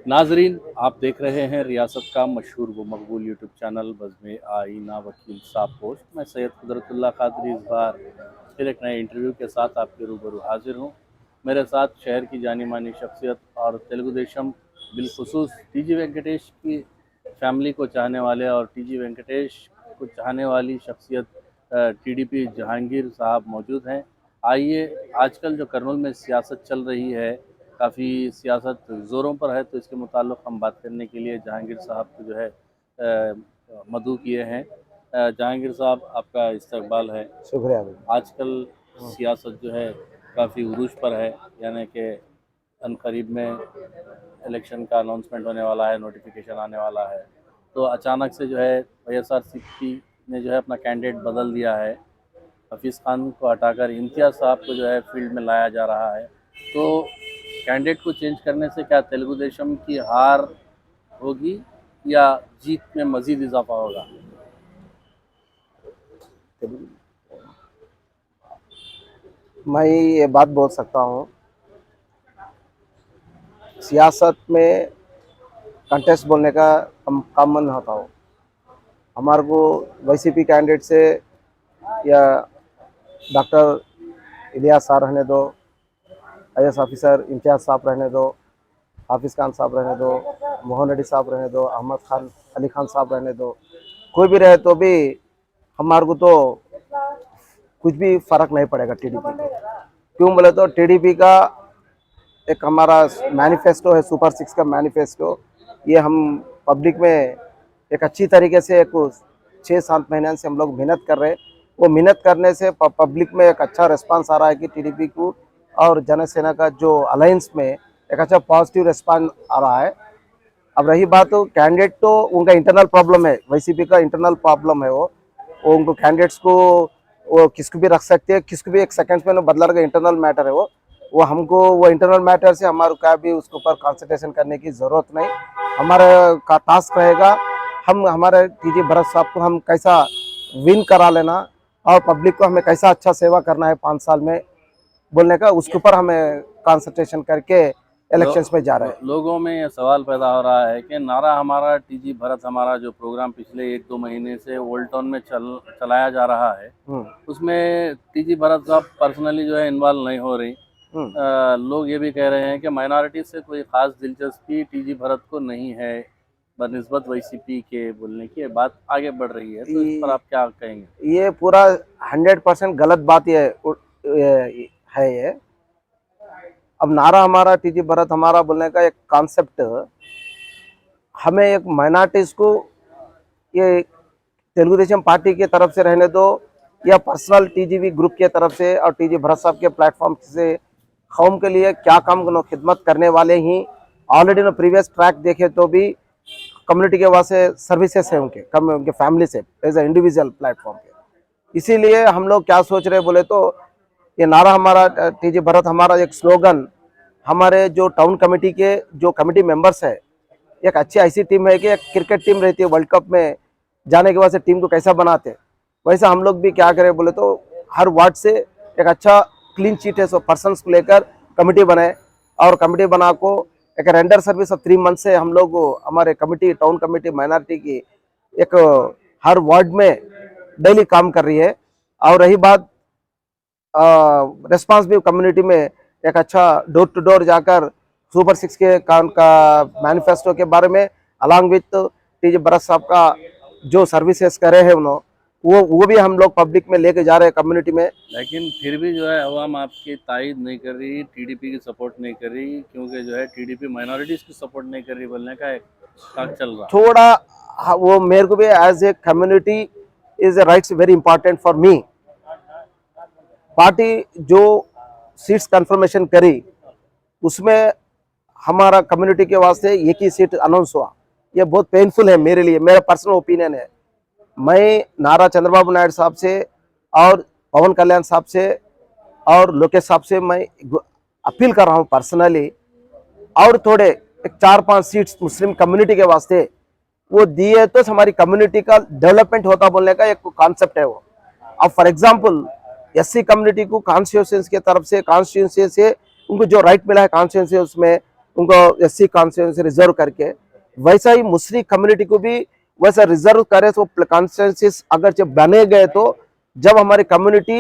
नाजरीन, आप देख रहे हैं रियासत का मशहूर व मकबूल यूट्यूब चैनल बज़्म आईना वकील साहब पोस्ट। मैं सैयद कुदरतुल्लाह कादरी इस बार फिर एक नए इंटरव्यू के साथ आपके रूबरू हाजिर हूँ। मेरे साथ शहर की जानी मानी शख्सियत और तेलुगु देशम बिलखुसूस टीजी वेंकटेश की फैमिली को चाहने वाले और टीजी वेंकटेश को चाहने वाली शख्सियत टीडीपी जहांगीर साहब मौजूद हैं। आइए, आजकल जो कर्नूल में सियासत चल रही है, काफ़ी सियासत ज़ोरों पर है, तो इसके मुताल्लिक़ हम बात करने के लिए जहांगीर साहब को जो है मदऊ किए हैं। जहांगीर साहब, आपका इस्तकबाल है। शुक्रिया भाई। आजकल सियासत जो है काफ़ी उरूज पर है, यानी कि अनकरीब में इलेक्शन का अनाउंसमेंट होने वाला है, नोटिफिकेशन आने वाला है। तो अचानक से जो है वाईएसआरसीपी ने जो है अपना कैंडिडेट बदल दिया है। हफीज़ खान को हटाकर इम्तियाज़ साहब को जो है फील्ड में लाया जा रहा है। तो कैंडिडेट को चेंज करने से क्या तेलुगु देशम की हार होगी या जीत में मज़ीद इजाफा होगा? मैं ये बात बोल सकता हूँ, सियासत में कंटेस्ट बोलने का कम मन होता हो। हमारे को वाईसीपी कैंडिडेट से या डॉक्टर इलियास साहब रहने दो, आईएएस ऑफिसर इम्तियाज़ साहब रहने दो, हाफिज़ खान साहब रहने दो, मोहन रेड्डी साहब रहने दो, अहमद खान अली खान साहब रहने दो, कोई भी रहे तो भी हमारे को तो कुछ भी फ़र्क नहीं पड़ेगा टीडीपी को। क्यों बोले तो टीडीपी का एक हमारा मैनिफेस्टो है, सुपर 6 का मैनिफेस्टो। ये हम पब्लिक में एक अच्छी तरीके से 6-7 महीने से हम लोग मेहनत कर रहे हैं। वो मेहनत करने से पब्लिक में एक अच्छा रिस्पांस आ रहा है कि टीडीपी को और जनसेना का जो अलायंस में एक अच्छा पॉजिटिव रिस्पांस आ रहा है। अब रही बात तो कैंडिडेट, तो उनका इंटरनल प्रॉब्लम है, वाईसीपी का इंटरनल प्रॉब्लम है। वो उनको कैंडिडेट्स को वो किसको भी रख सकते हैं, किसको भी एक सेकंड में बदला का इंटरनल मैटर है। वो हमको वो इंटरनल मैटर से हमारे का भी उसके ऊपर कंसंट्रेशन करने की ज़रूरत नहीं। हमारा का टास्क रहेगा, हम हमारे टीजी भरत साहब को हम कैसा विन करा लेना और पब्लिक को हमें कैसा अच्छा सेवा करना है 5 साल में बोलने का, उसके ऊपर हमें कंसंट्रेशन करके इलेक्शंस में जा रहे हैं। लोगों में यह सवाल पैदा हो रहा है कि नारा हमारा टीजी भरत हमारा जो प्रोग्राम पिछले 1-2 महीने से ओल्ड टाउन में चलाया जा रहा है, उसमें टीजी भरत साहब पर्सनली जो है इन्वॉल्व नहीं हो रही। लोग ये भी कह रहे हैं कि माइनॉरिटी से कोई ख़ास दिलचस्पी टीजी भरत को नहीं है बनिस्बत वाईसीपी के, बोलने की बात आगे बढ़ रही है। तो इस पर आप क्या कहेंगे? ये पूरा 100% गलत बात है ये। अब नारा हमारा टीजी भरत हमारा बोलने का एक कॉन्सेप्ट, हमें एक माइनॉरिटीज को ये तेलुगु देशम पार्टी की तरफ से रहने दो या पर्सनल टीजीवी ग्रुप के तरफ से और टीजी भरत साहब के प्लेटफॉर्म से कौम के लिए क्या काम खिदमत करने वाले ही ऑलरेडी ना प्रीवियस ट्रैक देखे तो भी कम्युनिटी के वास्ते सर्विसेज है उनके फैमिली से एज ए इंडिविजुअल प्लेटफॉर्म के। इसीलिए हम लोग क्या सोच रहे बोले तो ये नारा हमारा टीजी भरत हमारा एक स्लोगन, हमारे जो टाउन कमेटी के जो कमेटी मेंबर्स है, एक अच्छी ऐसी टीम है कि एक क्रिकेट टीम रहती है वर्ल्ड कप में जाने के बाद से टीम को कैसा बनाते, वैसा हम लोग भी क्या करें बोले तो हर वार्ड से एक अच्छा क्लीन शीट है सो पर्सन्स को लेकर कमेटी बनाए और कमेटी बना को एक रेंडर सर्विस ऑफ 3 मंथ से हम लोग हमारे कमेटी टाउन कमेटी माइनॉरिटी की एक हर वार्ड में डेली काम कर रही है। और रही बात रिस्पांस भी कम्युनिटी में एक अच्छा डोर टू डोर जाकर सुपर 6 के काम का मैनिफेस्टो के बारे में अलॉन्ग विथ टीजी भरत साहब का जो सर्विसेज करे हैं उन्होंने वो भी हम लोग पब्लिक में लेके जा रहे हैं कम्युनिटी में। लेकिन फिर भी जो है अवाम आपकी तायद नहीं कर रही, टीडीपी की सपोर्ट नहीं कर रही, क्योंकि जो है टीडीपी माइनॉरिटीज़ की सपोर्ट नहीं कर रही बोलने का एक टाक चल रहा। थोड़ा वो मेरे को भी as a community is rights very important for me. Party जो सीट्स कंफर्मेशन करी उसमें हमारा कम्युनिटी के वास्ते एक ही सीट अनाउंस हुआ, ये बहुत पेनफुल है मेरे लिए, मेरा पर्सनल ओपिनियन है। मैं नारा चंद्रबाबू नायडू साहब से और पवन कल्याण साहब से और लोकेश साहब से मैं अपील कर रहा हूँ पर्सनली, और थोड़े एक 4-5 सीट्स मुस्लिम कम्युनिटी के वास्ते वो दिए तो हमारी कम्युनिटी का डेवलपमेंट होता बोलने का एक कॉन्सेप्ट है वो। अब फॉर एग्जांपल एससी कम्युनिटी को कॉन्स्टिट्यूंसी की तरफ से कॉन्स्टिट्यूंसी से उनको जो राइट मिला है कॉन्स्टिट्यूंसी उसमें उनको एससी कॉन्स्टिट्यूंसी रिजर्व करके, वैसा ही मुस्लिम कम्युनिटी को भी वैसा रिजर्व करे तो कॉन्स्टिट्यूंसीज अगर जब बने गए तो जब हमारी कम्युनिटी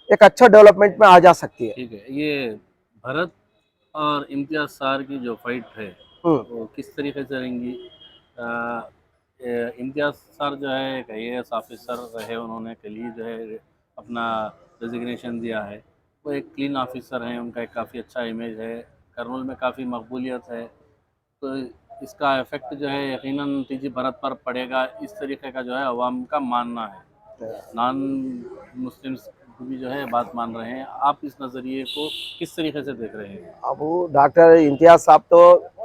एक अच्छा डेवलपमेंट में आ जा सकती है। ठीक है, ये भरत और इम्तियाज सार की जो फाइट है हम्म, वो किस तरीके से रहेंगी? इम्तियाज सर जो है एक IAS ऑफिसर रहे, उन्होंने कल ही जो है अपना रेजिग्नेशन दिया है। वो एक क्लीन ऑफिसर हैं, उनका एक काफ़ी अच्छा इमेज है, कर्नूल में काफ़ी मकबूलियत है। तो इसका इफ़ेक्ट जो है यकीनन TG भरत पर पड़ेगा, इस तरीके का जो है अवाम का मानना है। नॉन मुस्लिम्स भी जो है बात मान रहे हैं। आप इस नज़रिए को किस तरीके से देख रहे हैं? अब वो डॉक्टर इम्तियाज साहब तो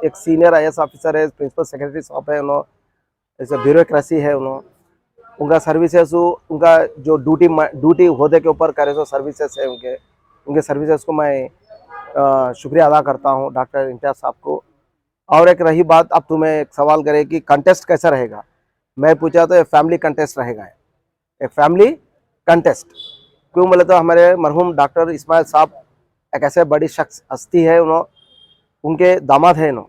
एक सीनियर IAS ऑफिसर है, प्रिंसिपल सेक्रेटरी साहब है, उन्होंने ऐसे ब्यूरोक्रेसी है, उन्होंने उनका सर्विसेज, उनका जो ड्यूटी होदे के ऊपर करे सो सर्विसेज है उनके, उनके सर्विसेज को मैं शुक्रिया अदा करता हूँ डॉक्टर इम्तियाज साहब को। और एक रही बात, अब तुम्हें एक सवाल करे कि कंटेस्ट कैसा रहेगा, मैं पूछा तो एक फैमिली कंटेस्ट रहेगा, एक फैमिली कंटेस्ट। क्यों बोले तो हमारे मरहूम डॉक्टर इस्माइल साहब एक ऐसे बड़ी शख्स हस्ती है, उनके दामाद है इन्हों।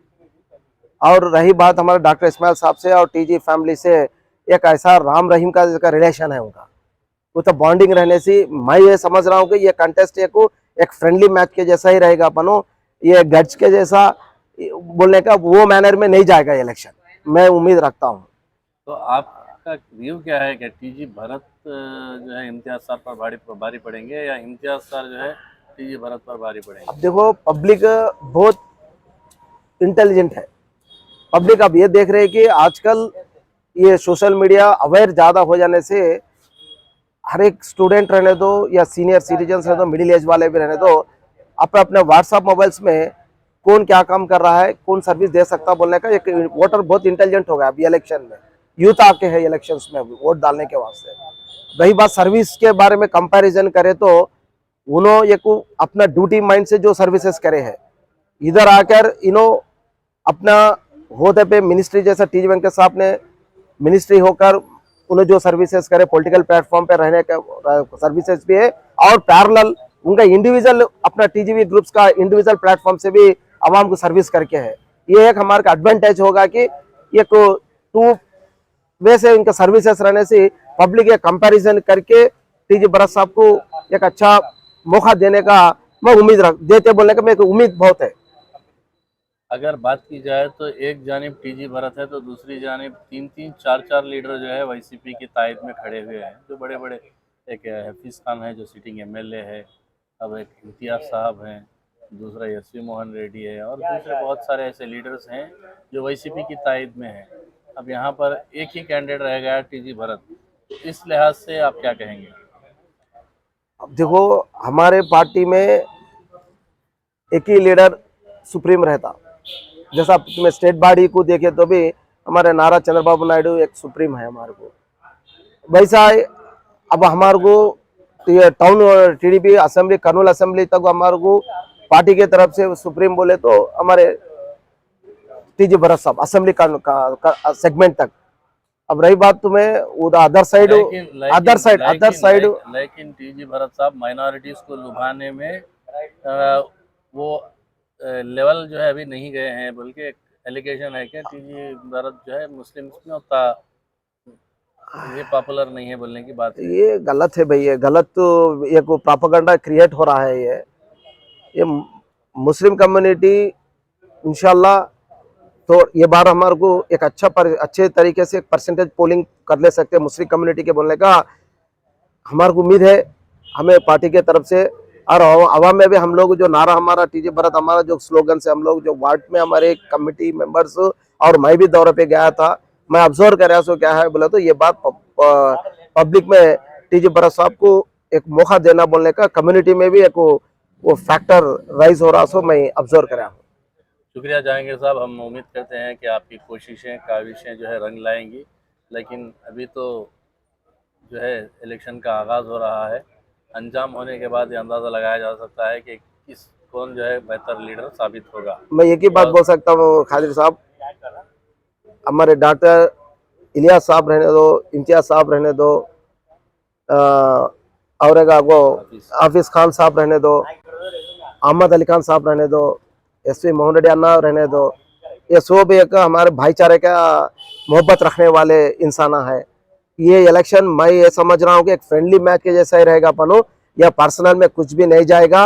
और रही बात हमारे डॉक्टर इस्माइल साहब से और TG फैमिली से, एक ऐसा राम रहीम का जिसका रिलेशन है उनका, वो तो बॉन्डिंग रहने से मैं ये समझ रहा हूँ कि ये कंटेस्ट एक फ्रेंडली मैच के जैसा ही रहेगा अपनो, ये गज के जैसा बोलने का वो मैनर में नहीं जाएगा इलेक्शन, मैं उम्मीद रखता हूँ। तो आपका व्यू क्या है कि TG भरत जो है इम्तियाज सर पर भारी पड़ेंगे, या इम्तियाज सर जो है TG भरत पर भारी पड़ेंगे? अब देखो, पब्लिक बहुत इंटेलिजेंट है। पब्लिक अब ये देख रहे हैं कि आजकल ये सोशल मीडिया अवेयर ज़्यादा हो जाने से हर एक स्टूडेंट रहने दो या सीनियर सिटीजन्स रहने दो, मिडिल एज वाले भी रहने दो, अपने अपने व्हाट्सएप मोबाइल्स में कौन क्या काम कर रहा है, कौन सर्विस दे सकता बोलने का एक वोटर बहुत इंटेलिजेंट हो गया अभी इलेक्शन में। यूथ आके है इलेक्शंस में अभी वोट डालने के वास्ते। रही बात सर्विस के बारे में कंपैरिजन करे तो उन्होंने एक अपना ड्यूटी माइंड से जो सर्विसेज करे है, इधर आकर इन्हों अपना होते पे मिनिस्ट्री जैसा TG वेंकट साहब ने मिनिस्ट्री होकर उन्हें जो सर्विसेज करे, पॉलिटिकल प्लेटफॉर्म पे रहने का सर्विसेज भी है, और पैरेलल उनका इंडिविजुअल अपना TGV ग्रुप्स का इंडिविजुअल प्लेटफॉर्म से भी आवाम को सर्विस करके है। ये एक हमारे का एडवांटेज होगा कि ये को टू वे से इनका सर्विसेज रहने से पब्लिक ये कंपैरिजन करके TG भरत साहब को एक अच्छा मौका देने का मैं उम्मीद देते बोलने का मेरे को उम्मीद बहुत है। अगर बात की जाए तो एक जानिब TG भरत है, तो दूसरी जानिब 3-4 लीडर जो है YCP की तायद में खड़े हुए हैं, जो बड़े बड़े, एक हफीज़ खान है जो सिटिंग MLA है, अब एक इम्तियाज साहब हैं, दूसरा SV मोहन रेड्डी है, और दूसरे बहुत सारे ऐसे लीडर्स हैं जो YCP की तायद में हैं। अब यहाँ पर एक ही कैंडिडेट रह गया TG भरत, तो इस लिहाज से आप क्या कहेंगे? अब देखो, हमारे पार्टी में एक ही लीडर सुप्रीम रहता, जैसा तुम्हें स्टेट बॉडी को देखे तो भी हमारे नारा चंद्रबाबू नायडू एक सुप्रीम है हमारे को, वैसा अब हमारे को town TDP assembly, Kurnool assembly तक हमारे को पार्टी के तरफ से सुप्रीम बोले तो हमारे TG भरत साहब असेंबली का सेगमेंट तक। अब रही बात तुम्हें उधर अदर साइड, लेकिन TG भरत साहब माइनॉरिटीज को लुभाने में वो लेवल जो है अभी नहीं गए हैं, बल्कि एक एलिगेशन है कि TG भरत जो है मुस्लिम्स में उतना ये पॉपुलर नहीं है बोलने की बात है। ये गलत है भाई, ये गलत, तो ये को प्रोपेगेंडा क्रिएट हो रहा है। ये मुस्लिम कम्युनिटी इंशाल्लाह तो ये बार हमारे को एक अच्छे तरीके से एक परसेंटेज पोलिंग कर ले सकते हैं मुस्लिम कम्युनिटी के बोलने का हमारे को उम्मीद है हमें पार्टी के तरफ से। और आवाम में भी हम लोग जो नारा हमारा TG भरत, हमारा जो स्लोगन से हम लोग जो वार्ड में हमारे कमेटी मेंबर्स, और मैं भी दौरे पे गया था, मैं ऑब्जर्व कर रहा सो क्या है बोला तो ये बात पब्लिक में TG भरत साहब को एक मौका देना बोलने का कम्युनिटी में भी एक वो फैक्टर राइज हो रहा, सो मैं ऑब्जर्व कर रहा हूँ। शुक्रिया जहांगीर साहब, हम उम्मीद करते हैं कि आपकी कोशिशें काविशें जो है रंग लाएंगी, लेकिन अभी तो जो है इलेक्शन का आगाज़ हो रहा है। अंजाम होने के बाद ये अंदाज़ा लगाया जा सकता है कि कौन जो है बेहतर लीडर साबित होगा। मैं एक ही बात बोल सकता हूँ खादिर साहब, हमारे डॉक्टर इलियास साहब रहने दो, इम्तियाज साहब रहने दो, और वो हाफिज खान साहब रहने दो, अहमद अली खान साहब रहने दो, एसपी मोहन रेड्डी अन्ना रहने दो, ये सब एक हमारे भाईचारे का मोहब्बत रखने वाले इंसान है। ये इलेक्शन मैं ये समझ रहा हूँ कि एक फ्रेंडली मैच के जैसा ही रहेगा पनो, या पर्सनल में कुछ भी नहीं जाएगा।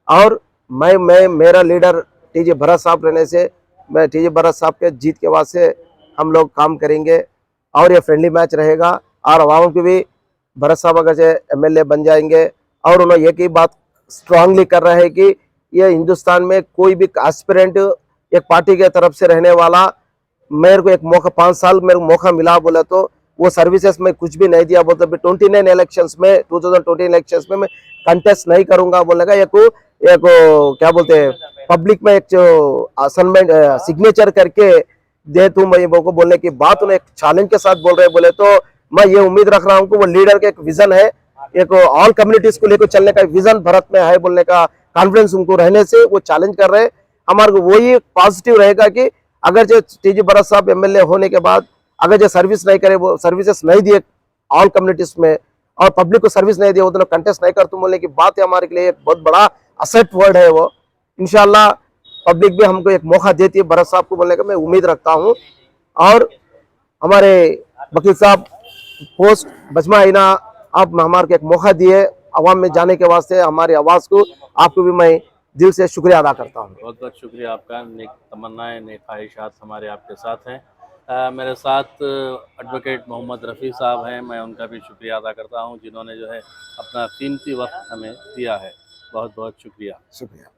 और मैं मेरा लीडर टीजी भरत साहब रहने से, मैं टीजी भरत साहब के जीत के बाद से हम लोग काम करेंगे और ये फ्रेंडली मैच रहेगा। और आवाम की भी भरत साहब अगर से एमएलए बन जाएंगे, और उन्होंने एक ही बात स्ट्रांगली कर रहे हैं कि ये हिंदुस्तान में कोई भी एस्पिरेंट एक पार्टी के तरफ से रहने वाला, मेरे को एक मौका 5 साल मेरे को मौका मिला बोले तो वो सर्विसेज में कुछ भी नहीं दिया बोलते 29 इलेक्शंस में 2020 इलेक्शंस में मैं कंटेस्ट नहीं करूंगा बोलने का एक क्या बोलते हैं पब्लिक में एक जो असाइनमेंट सिग्नेचर करके दे तू मैं को बोलने की बात उन्हें एक चैलेंज के साथ बोल रहे बोले तो मैं ये उम्मीद रख रहा हूँ कि वो लीडर के एक विजन है, एक ऑल कम्युनिटीज को लेकर चलने का विजन भारत में है बोलने का कॉन्फिडेंस उनको रहने से वो चैलेंज कर रहे हैं। हमारे को वही पॉजिटिव रहेगा कि अगर जो टीजी भरत साहब एमएलए होने के बाद अगर जो सर्विस नहीं करे, वो सर्विसेज नहीं दिए ऑल कम्युनिटीज में और पब्लिक को सर्विस नहीं दिया, वो दोनों कंटेस्ट नहीं कर तुम बोलने की बात है हमारे के लिए एक बहुत बड़ा असेट वर्ड है। वो इंशाल्लाह पब्लिक भी हमको एक मौका देती है भरत साहब को बोलने का मैं उम्मीद रखता हूँ। और हमारे वकील साहब पोस्ट बजमा आईना आप हमारे को एक मौका दिए अवाम में जाने के वास्ते, हमारी आवाज़ को आपको भी मैं दिल से शुक्रिया अदा करता हूँ। बहुत बहुत शुक्रिया आपका। नेक तमन्नाएं, नेक ख्वाहिशात हमारे आपके साथ हैं। मेरे साथ एडवोकेट मोहम्मद रफ़ी साहब हैं, मैं उनका भी शुक्रिया अदा करता हूं जिन्होंने जो है अपना कीमती वक्त हमें दिया है। बहुत बहुत शुक्रिया। शुक्रिया।